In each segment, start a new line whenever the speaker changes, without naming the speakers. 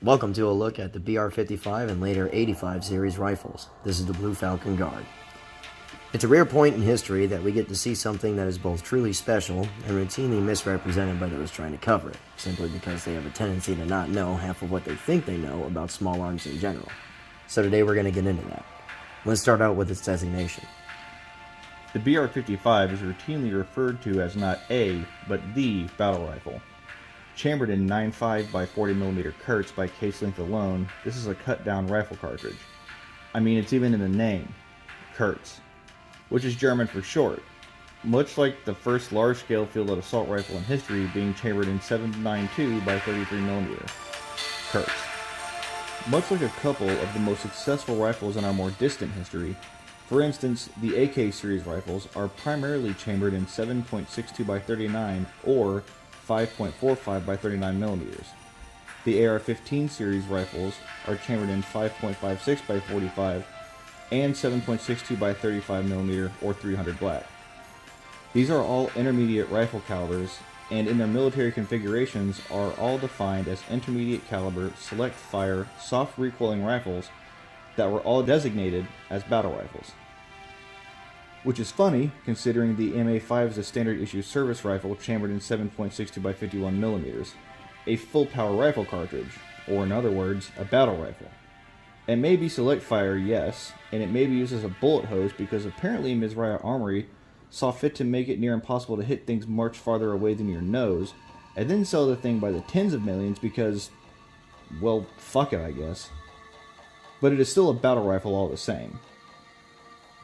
Welcome to a look at the BR55 and later 85 series rifles. This is the Blue Falcon Guard. It's a rare point in history that we get to see something that is both truly special and routinely misrepresented by those trying to cover it, simply because they have a tendency to not know half of what they think they know about small arms in general. So today we're going to get into that. Let's start out with its designation.
The BR55 is routinely referred to as not a, but the battle rifle. Chambered in 9.5 by 40mm Kurtz by case length alone, this is a cut-down rifle cartridge. I mean, it's even in the name, Kurtz, which is German for short, much like the first large-scale fielded assault rifle in history being chambered in 7.92 by 33mm Kurtz. Much like a couple of the most successful rifles in our more distant history, for instance, the AK series rifles are primarily chambered in 7.62 by 39 or 5.45 by 39mm. The AR-15 series rifles are chambered in 5.56 by 45 and 7.62 by 35mm or 300 black. These are all intermediate rifle calibers, and in their military configurations are all defined as intermediate caliber, select fire, soft recoiling rifles that were all designated as battle rifles. Which is funny, considering the MA5 is a standard issue service rifle chambered in 7.62 by 51mm, a full power rifle cartridge, or in other words, a battle rifle. It may be select fire, yes, and it may be used as a bullet hose because apparently Ms. Riot Armory saw fit to make it near impossible to hit things much farther away than your nose, and then sell the thing by the tens of millions because, well, fuck it, I guess. But it is still a battle rifle all the same.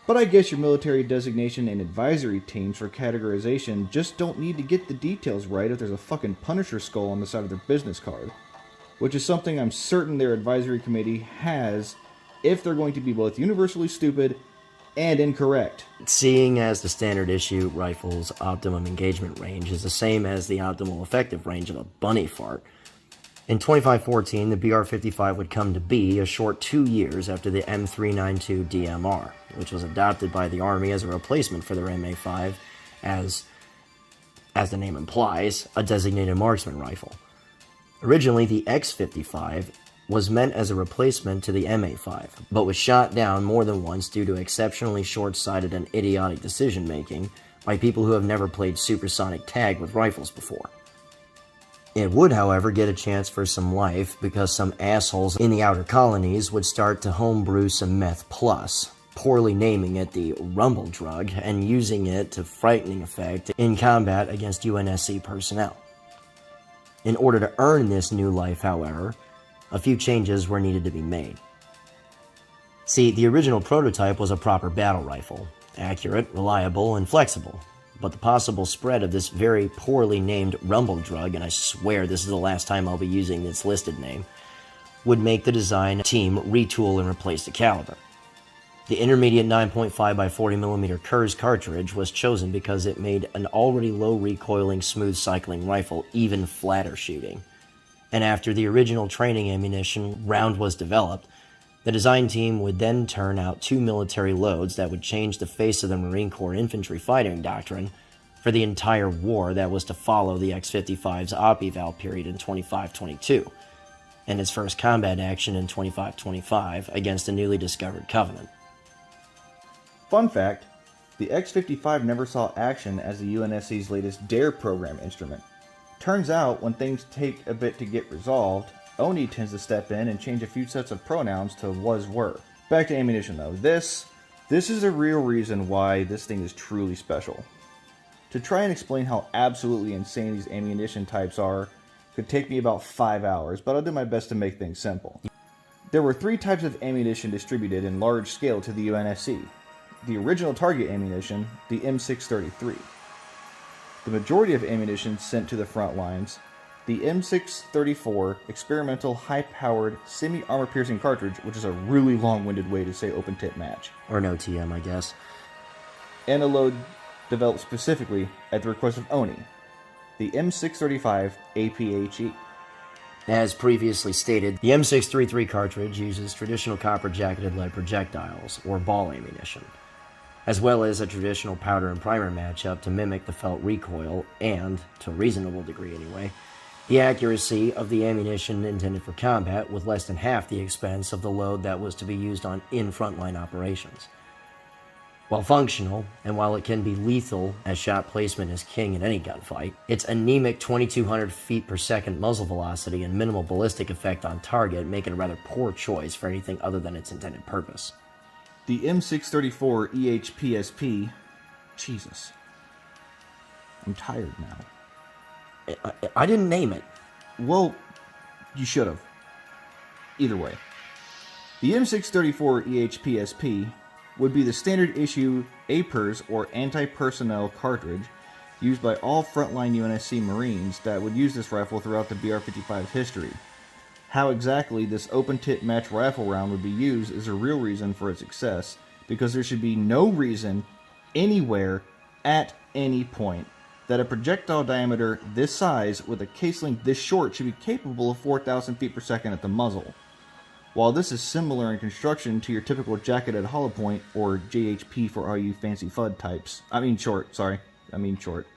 But I guess your military designation and advisory teams for categorization just don't need to get the details right if there's a fucking Punisher skull on the side of their business card. Which is something I'm certain their advisory committee has if they're going to be both universally stupid and incorrect.
Seeing as the standard issue rifle's optimum engagement range is the same as the optimal effective range of a bunny fart, in 2514 the BR55 would come to be a short 2 years after the M392 DMR, which was adopted by the Army as a replacement for their MA5 as the name implies, a designated marksman rifle. Originally, the X55 was meant as a replacement to the MA5, but was shot down more than once due to exceptionally short-sighted and idiotic decision-making by people who have never played supersonic tag with rifles before. It would, however, get a chance for some life because some assholes in the outer colonies would start to homebrew some meth plus, poorly naming it the rumble drug and using it to frightening effect in combat against UNSC personnel. In order to earn this new life, however, a few changes were needed to be made. See, the original prototype was a proper battle rifle, accurate, reliable, and flexible, but the possible spread of this very poorly named rumble drug, and I swear this is the last time I'll be using its listed name, would make the design team retool and replace the caliber. The intermediate 9.5 by 40mm Kurz cartridge was chosen because it made an already low recoiling smooth cycling rifle even flatter shooting. And after the original training ammunition round was developed, the design team would then turn out 2 military loads that would change the face of the Marine Corps infantry fighting doctrine for the entire war that was to follow the X-55's op eval period in 25-22, and its first combat action in 25-25 against a newly discovered Covenant.
Fun fact, the X-55 never saw action as the UNSC's latest DARE program instrument. Turns out, when things take a bit to get resolved, ONI tends to step in and change a few sets of pronouns to was-were. Back to ammunition though, this is a real reason why this thing is truly special. To try and explain how absolutely insane these ammunition types are could take me about 5 hours, but I'll do my best to make things simple. There were 3 types of ammunition distributed in large scale to the UNSC. The original target ammunition, the M633. The majority of ammunition sent to the front lines, the M634 experimental high-powered semi-armor-piercing cartridge, which is a really long-winded way to say open-tip match.
Or no TM, I guess.
And a load developed specifically at the request of ONI, the M635 APHE.
As previously stated, the M633 cartridge uses traditional copper-jacketed lead projectiles, or ball ammunition, as well as a traditional powder and primer matchup to mimic the felt recoil and, to a reasonable degree anyway, The accuracy of the ammunition intended for combat with less than half the expense of the load that was to be used in frontline operations. While functional, and while it can be lethal as shot placement is king in any gunfight, its anemic 2200 feet per second muzzle velocity and minimal ballistic effect on target make it a rather poor choice for anything other than its intended purpose.
The M634 Ehpsp. Jesus. I'm tired now.
I didn't name it.
Well, you should have. Either way. The M634 Ehpsp would be the standard issue APERS or anti-personnel cartridge used by all frontline UNSC Marines that would use this rifle throughout the BR55's history. How exactly this open-tip match rifle round would be used is a real reason for its success, because there should be no reason, anywhere, at any point, that a projectile diameter this size with a case length this short should be capable of 4,000 feet per second at the muzzle. While this is similar in construction to your typical jacketed hollow point, or JHP for all you fancy FUD types, short,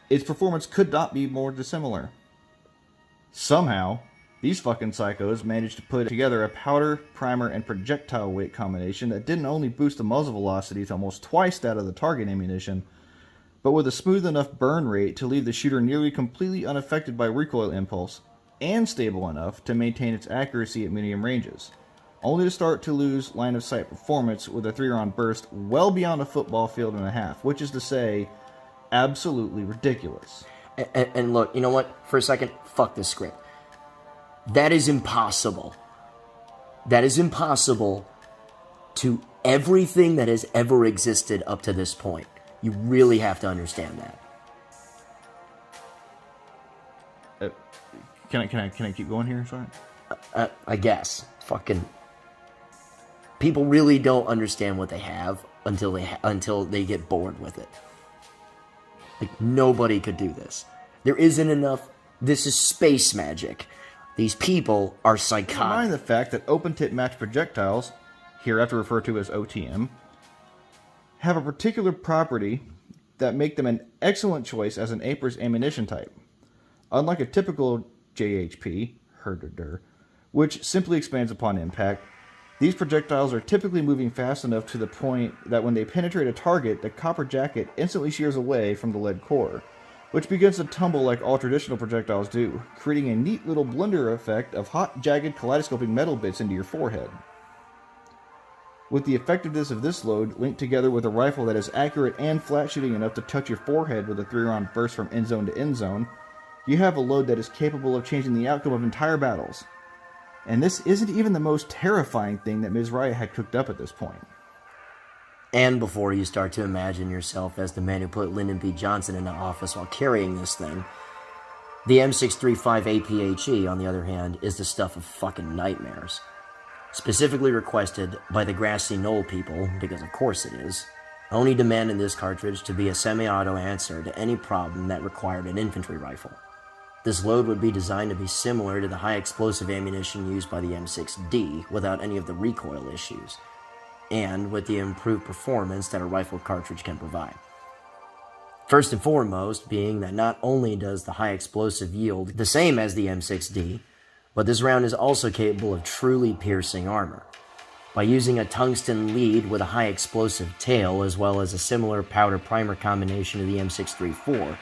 its performance could not be more dissimilar. Somehow, these fucking psychos managed to put together a powder, primer, and projectile weight combination that didn't only boost the muzzle velocity to almost twice that of the target ammunition, but with a smooth enough burn rate to leave the shooter nearly completely unaffected by recoil impulse, and stable enough to maintain its accuracy at medium ranges, only to start to lose line of sight performance with a 3-round burst well beyond a football field and a half, which is to say, absolutely ridiculous.
And look, you know what? For a second, fuck this script. That is impossible. That is impossible to everything that has ever existed up to this point. You really have to understand that.
Can I keep going here? Sorry.
I guess. Fucking people really don't understand what they have until they get bored with it. Like, nobody could do this. There isn't enough. This is space magic. These people are psychotic.
Keep in mind the fact that open-tip match projectiles, hereafter referred to as OTM, have a particular property that make them an excellent choice as an APERS ammunition type. Unlike a typical JHP, which simply expands upon impact, these projectiles are typically moving fast enough to the point that when they penetrate a target, the copper jacket instantly shears away from the lead core, which begins to tumble like all traditional projectiles do, creating a neat little blender effect of hot, jagged, kaleidoscoping metal bits into your forehead. With the effectiveness of this load linked together with a rifle that is accurate and flat-shooting enough to touch your forehead with a 3-round burst from end zone to end zone, you have a load that is capable of changing the outcome of entire battles. And this isn't even the most terrifying thing that Ms. Riot had cooked up at this point.
And before you start to imagine yourself as the man who put Lyndon B. Johnson into office while carrying this thing, the M635 APHE, on the other hand, is the stuff of fucking nightmares. Specifically requested by the Grassy Knoll people, because of course it is, only demanding this cartridge to be a semi-auto answer to any problem that required an infantry rifle. This load would be designed to be similar to the high explosive ammunition used by the M6D without any of the recoil issues, and with the improved performance that a rifle cartridge can provide. First and foremost being that not only does the high explosive yield the same as the M6D, but this round is also capable of truly piercing armor. By using a tungsten lead with a high explosive tail as well as a similar powder primer combination to the M634,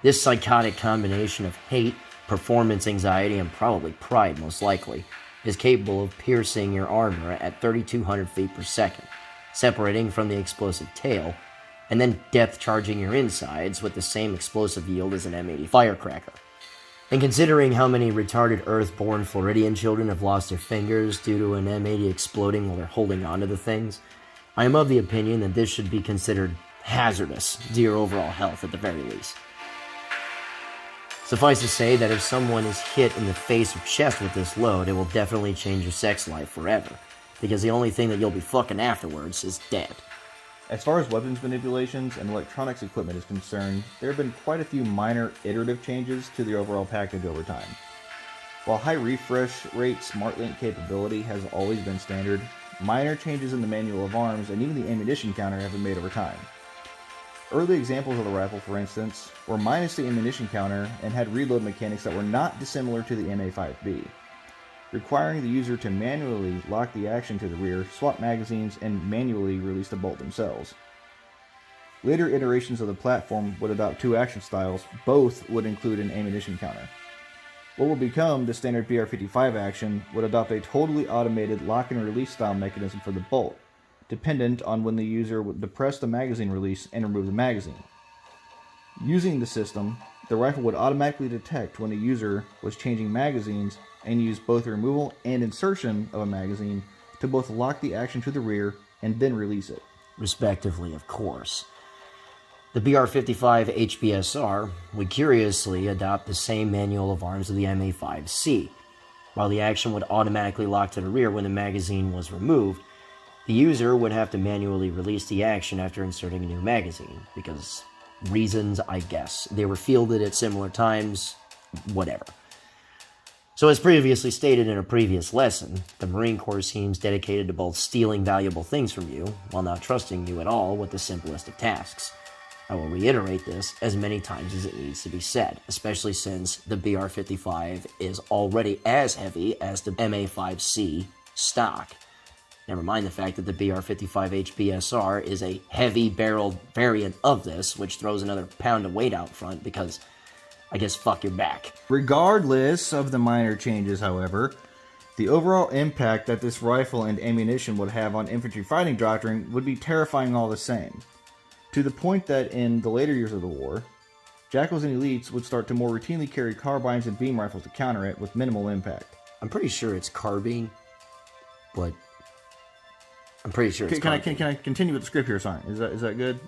this psychotic combination of hate, performance anxiety, and probably pride most likely, is capable of piercing your armor at 3,200 feet per second, separating from the explosive tail, and then depth charging your insides with the same explosive yield as an M80 firecracker. And considering how many retarded Earth-born Floridian children have lost their fingers due to an M80 exploding while they're holding onto the things, I am of the opinion that this should be considered hazardous to your overall health at the very least. Suffice to say that if someone is hit in the face or chest with this load, it will definitely change your sex life forever, because the only thing that you'll be fucking afterwards is dead.
As far as weapons manipulations and electronics equipment is concerned, there have been quite a few minor iterative changes to the overall package over time. While high refresh rate smart link capability has always been standard, minor changes in the manual of arms and even the ammunition counter have been made over time. Early examples of the rifle, for instance, were minus the ammunition counter and had reload mechanics that were not dissimilar to the M5B, requiring the user to manually lock the action to the rear, swap magazines, and manually release the bolt themselves. Later iterations of the platform would adopt two action styles, both would include an ammunition counter. What would become the standard BR55 action would adopt a totally automated lock and release style mechanism for the bolt, dependent on when the user would depress the magazine release and remove the magazine. Using the system, the rifle would automatically detect when the user was changing magazines and use both the removal and insertion of a magazine to both lock the action to the rear and then release it.
Respectively, of course. The BR55 Ehpsp would curiously adopt the same manual of arms of the M5C. While the action would automatically lock to the rear when the magazine was removed, the user would have to manually release the action after inserting a new magazine, because reasons, I guess. They were fielded at similar times, whatever. So as previously stated in a previous lesson, the Marine Corps seems dedicated to both stealing valuable things from you, while not trusting you at all with the simplest of tasks. I will reiterate this as many times as it needs to be said, especially since the BR55 is already as heavy as the MA5C stock. Never mind the fact that the BR55 Ehpsp is a heavy-barreled variant of this, which throws another pound of weight out front because, I guess, fuck your back.
Regardless of the minor changes, however, the overall impact that this rifle and ammunition would have on infantry fighting doctrine would be terrifying all the same, to the point that in the later years of the war, Jackals and Elites would start to more routinely carry carbines and beam rifles to counter it with minimal impact.
I'm pretty sure it's carbine, but I'm pretty sure it's carbine.
Can I continue with the script here, Simon? Is that good?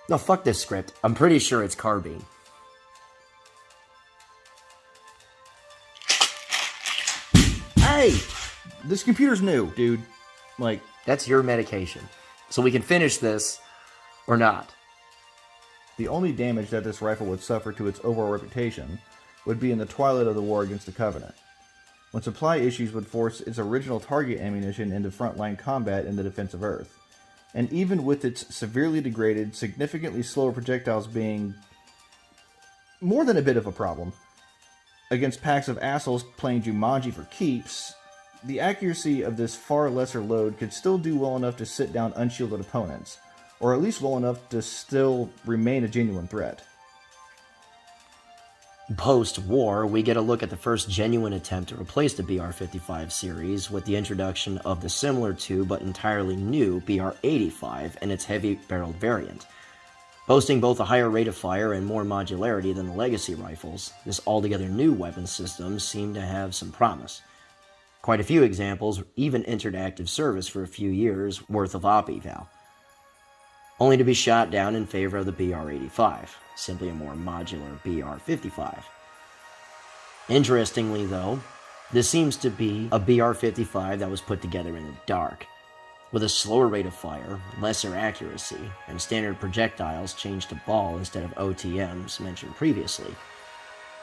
No, fuck this script. I'm pretty sure it's carbine.
Hey! This computer's new, dude. Like,
that's your medication. So we can finish this or not.
The only damage that this rifle would suffer to its overall reputation would be in the twilight of the war against the Covenant, when supply issues would force its original target ammunition into frontline combat in the defense of Earth. And even with its severely degraded, significantly slower projectiles being more than a bit of a problem, against packs of assholes playing Jumanji for keeps, the accuracy of this far lesser load could still do well enough to sit down unshielded opponents, or at least well enough to still remain a genuine threat.
Post-war, we get a look at the first genuine attempt to replace the BR55 series with the introduction of the similar to but entirely new BR85 and its heavy-barreled variant. Boasting both a higher rate of fire and more modularity than the legacy rifles, this altogether new weapon system seemed to have some promise. Quite a few examples even entered active service for a few years worth of op eval, only to be shot down in favor of the BR85, simply a more modular BR55. Interestingly though, this seems to be a BR55 that was put together in the dark, with a slower rate of fire, lesser accuracy, and standard projectiles changed to ball instead of OTMs mentioned previously,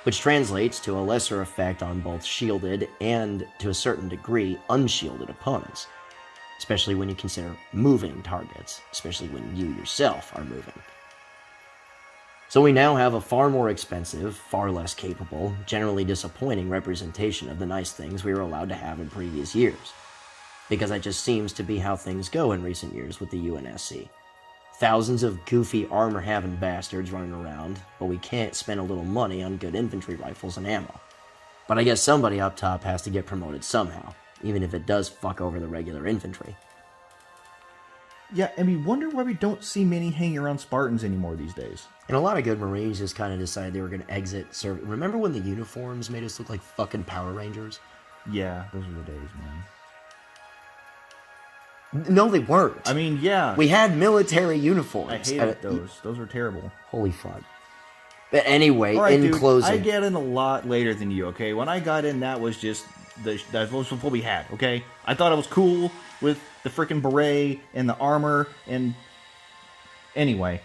which translates to a lesser effect on both shielded and, to a certain degree, unshielded opponents, especially when you consider moving targets, especially when you yourself are moving. So we now have a far more expensive, far less capable, generally disappointing representation of the nice things we were allowed to have in previous years, because that just seems to be how things go in recent years with the UNSC. Thousands of goofy armor-having bastards running around, but we can't spend a little money on good infantry rifles and ammo. But I guess somebody up top has to get promoted somehow, even if it does fuck over the regular infantry.
Yeah, and we wonder why we don't see many hanging around Spartans anymore these days.
And a lot of good Marines just kind of decided they were going to exit service. Remember when the uniforms made us look like fucking Power Rangers?
Yeah, those were the days, man.
No, they weren't.
I mean, yeah.
We had military uniforms.
I hated those. Those were terrible.
Holy fuck. But anyway,
right,
in
dude,
closing...
I get in a lot later than you, okay? When I got in, that was just... that was what we had, okay? I thought it was cool with the freaking beret and the armor and... Anyway.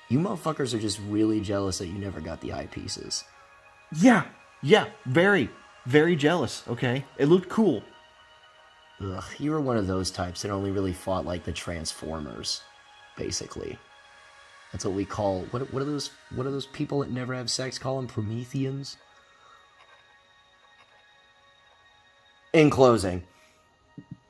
You motherfuckers are just really jealous that you never got the eyepieces.
Yeah. Very, very jealous, okay? It looked cool.
Ugh, you were one of those types that only really fought like the Transformers, basically. That's what we call, what are those people that never have sex call them? Prometheans? In closing,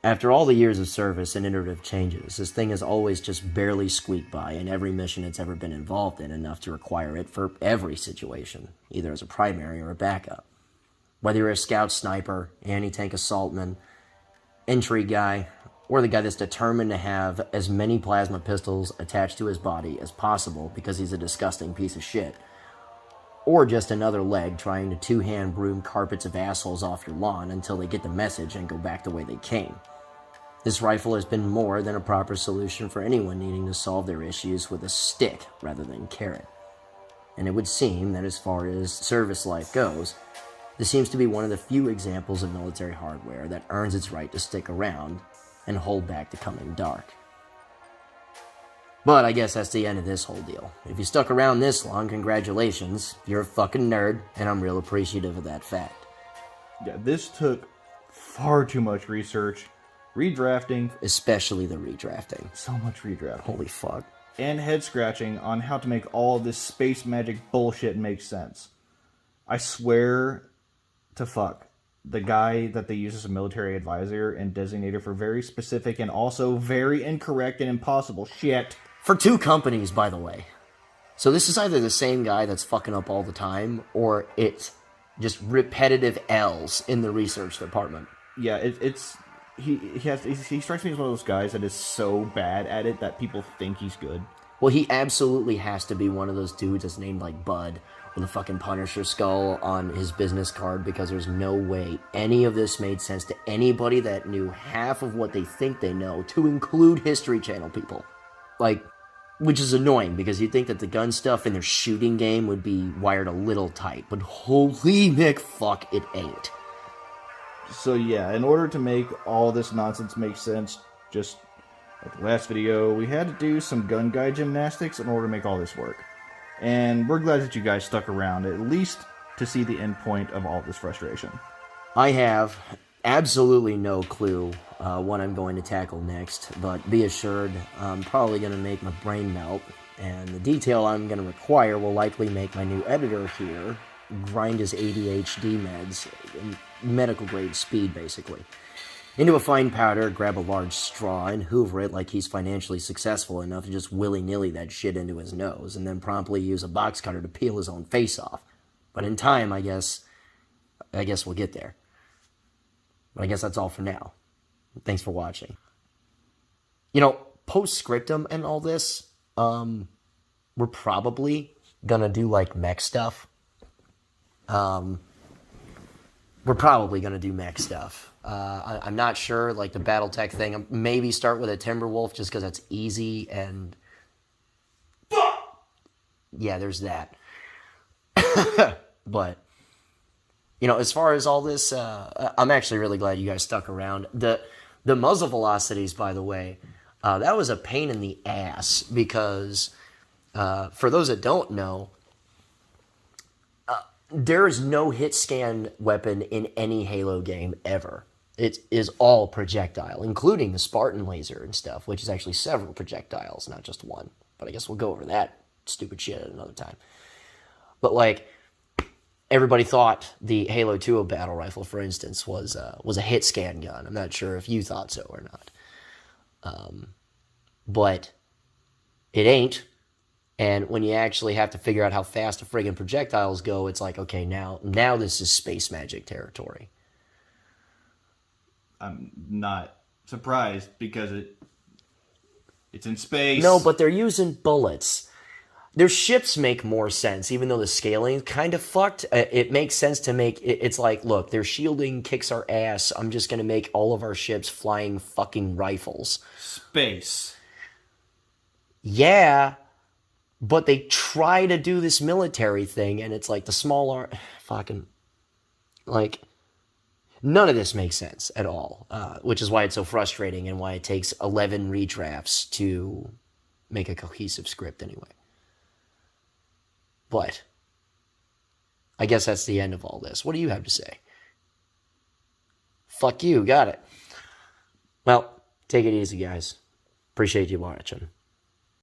after all the years of service and iterative changes, this thing has always just barely squeaked by in every mission it's ever been involved in, enough to require it for every situation, either as a primary or a backup. Whether you're a scout sniper, anti-tank assaultman, entry guy, or the guy that's determined to have as many plasma pistols attached to his body as possible because he's a disgusting piece of shit, or just another leg trying to two-hand broom carpets of assholes off your lawn until they get the message and go back the way they came. This rifle has been more than a proper solution for anyone needing to solve their issues with a stick rather than carrot. And it would seem that as far as service life goes, this seems to be one of the few examples of military hardware that earns its right to stick around and hold back the coming dark. But I guess that's the end of this whole deal. If you stuck around this long, congratulations. You're a fucking nerd, and I'm real appreciative of that fact.
Yeah, this took far too much research, redrafting.
Especially the redrafting.
So much redrafting.
Holy fuck.
And head-scratching on how to make all this space magic bullshit make sense. I swear to fuck, the guy that they use as a military advisor and designator for very specific and also very incorrect and impossible shit.
For two companies, by the way. So this is either the same guy that's fucking up all the time, or it's just repetitive L's in the research department.
Yeah, he strikes me as one of those guys that is so bad at it that people think he's good.
Well, he absolutely has to be one of those dudes that's named like Bud with a fucking Punisher skull on his business card, because there's no way any of this made sense to anybody that knew half of what they think they know, to include History Channel people. Like, which is annoying, because you'd think that the gun stuff in their shooting game would be wired a little tight, but holy McFuck, it ain't.
So yeah, in order to make all this nonsense make sense, just like the last video, we had to do some gun guy gymnastics in order to make all this work. And we're glad that you guys stuck around, at least to see the end point of all this frustration.
I have absolutely no clue what I'm going to tackle next, but be assured I'm probably going to make my brain melt, and the detail I'm going to require will likely make my new editor here grind his ADHD meds, medical grade speed basically, into a fine powder, grab a large straw, and hoover it like he's financially successful enough to just willy-nilly that shit into his nose, and then promptly use a box cutter to peel his own face off. But in time, I guess we'll get there. But I guess that's all for now. Thanks for watching. You know, post-scriptum and all this, we're probably gonna do like mech stuff. We're probably gonna do mech stuff. I'm not sure, like the BattleTech thing. Maybe start with a Timberwolf just because that's easy, and yeah, there's that. But you know, as far as all this, I'm actually really glad you guys stuck around. The muzzle velocities, by the way, that was a pain in the ass, because for those that don't know, there is no hit scan weapon in any Halo game ever. It is all projectile, including the Spartan laser and stuff, which is actually several projectiles, not just one. But I guess we'll go over that stupid shit at another time. But like, everybody thought the Halo 2 battle rifle, for instance, was a hit scan gun. I'm not sure if you thought so or not. But it ain't. And when you actually have to figure out how fast the friggin' projectiles go, it's like, okay, now this is space magic territory.
I'm not surprised, because it's in space.
No, but they're using bullets. Their ships make more sense, even though the scaling kind of fucked. It makes sense to make... It's like, look, their shielding kicks our ass. I'm just going to make all of our ships flying fucking rifles.
Space.
Yeah, but they try to do this military thing, and it's like the small arm... Fucking... Like... None of this makes sense at all, which is why it's so frustrating and why it takes 11 redrafts to make a cohesive script anyway. But I guess that's the end of all this. What do you have to say? Fuck you, got it. Well, take it easy, guys. Appreciate you watching.